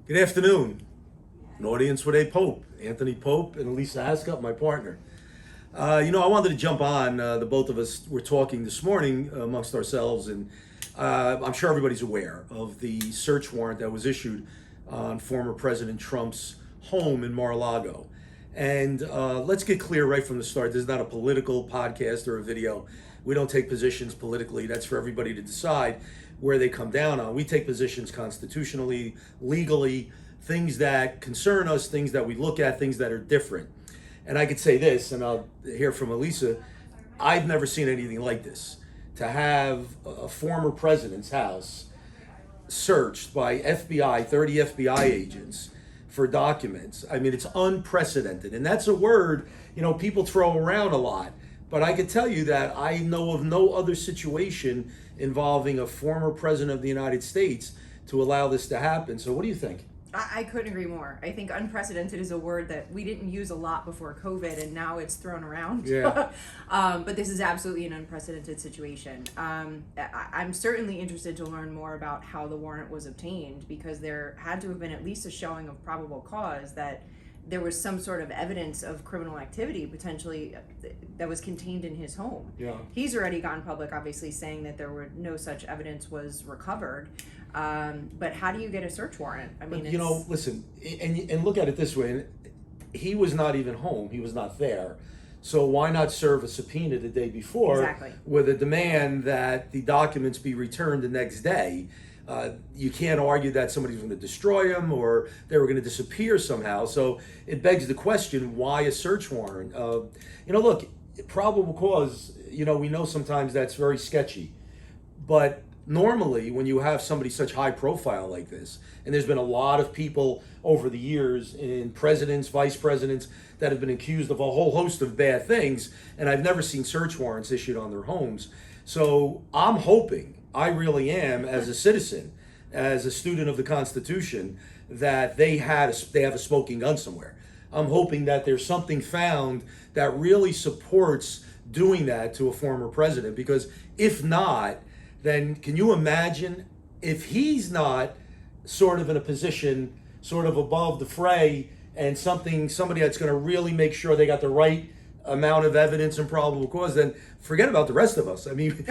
Good afternoon. An audience with a Pope, Anthony Pope and Elisa Hascup, my partner. I wanted to jump on. The both of us were talking this morning amongst ourselves, and I'm sure everybody's aware of the search warrant that was issued on former President Trump's home in Mar-a-Lago. And let's get clear right from the start. This is not a political podcast or a video. We don't take positions politically. That's for everybody to decide where they come down on. We take positions constitutionally, legally, things that concern us, things that we look at, things that are different. And I could say this, and I'll hear from Elisa, I've never seen anything like this. To have a former president's house searched by FBI, 30 FBI agents for documents. I mean, it's unprecedented. And that's a word, people throw around a lot. But I can tell you that I know of no other situation involving a former president of the United States to allow this to happen. So what do you think? I couldn't agree more. I think unprecedented is a word that we didn't use a lot before COVID, and now it's thrown around. Yeah. But this is absolutely an unprecedented situation. I'm certainly interested to learn more about how the warrant was obtained, because there had to have been at least a showing of probable cause that there was some sort of evidence of criminal activity potentially that was contained in his home. Yeah. He's already gone public, obviously, saying that there were no such evidence was recovered. But how do you get a search warrant? I mean, listen, and look at it this way. He was not even home. He was not there. So why not serve a subpoena the day before Exactly. with a demand that the documents be returned the next day? You can't argue that somebody's going to destroy them or they were going to disappear somehow. So it begs the question, why a search warrant? Look, probable cause, we know sometimes that's very sketchy. But normally when you have somebody such high profile like this, and there's been a lot of people over the years in presidents, vice presidents that have been accused of a whole host of bad things, and I've never seen search warrants issued on their homes. So I'm hoping, I really am, as a citizen, as a student of the Constitution, that they have a smoking gun somewhere. I'm hoping that there's something found that really supports doing that to a former president, because if not, then can you imagine if he's not sort of in a position sort of above the fray, and somebody that's going to really make sure they got the right amount of evidence and probable cause, then forget about the rest of us. I mean,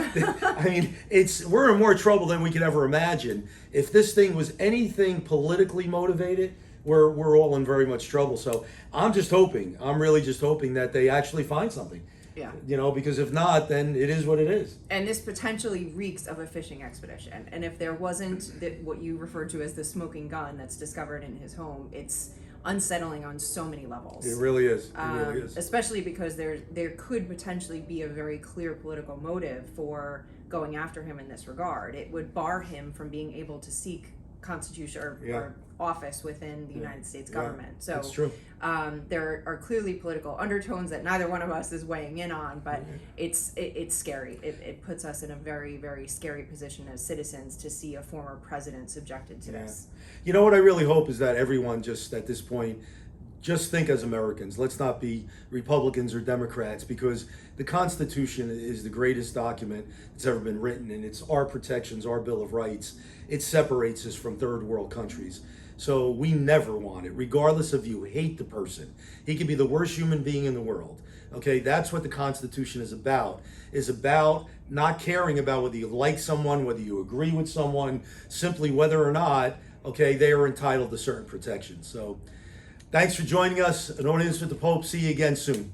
we're in more trouble than we could ever imagine. If this thing was anything politically motivated, we're all in very much trouble. So I'm really just hoping that they actually find something. Yeah. Because if not, then it is what it is. And this potentially reeks of a fishing expedition. And if there wasn't what you referred to as the smoking gun that's discovered in his home, it's unsettling on so many levels. It really is. It really is. Especially because there could potentially be a very clear political motive for going after him in this regard. It would bar him from being able to seek constitution or office within the United States government. So that's true. There are clearly political undertones that neither one of us is weighing in on, but it's scary. It puts us in a very, very scary position as citizens to see a former president subjected to this. What I really hope is that everyone just at this point just think as Americans. Let's not be Republicans or Democrats, because the Constitution is the greatest document that's ever been written, and it's our protections, our Bill of Rights. It separates us from third world countries. So we never want it, regardless of you hate the person. He can be the worst human being in the world. Okay, that's what the Constitution is about not caring about whether you like someone, whether you agree with someone, simply whether or not, they are entitled to certain protections. So thanks for joining us. An audience with the Pope. See you again soon.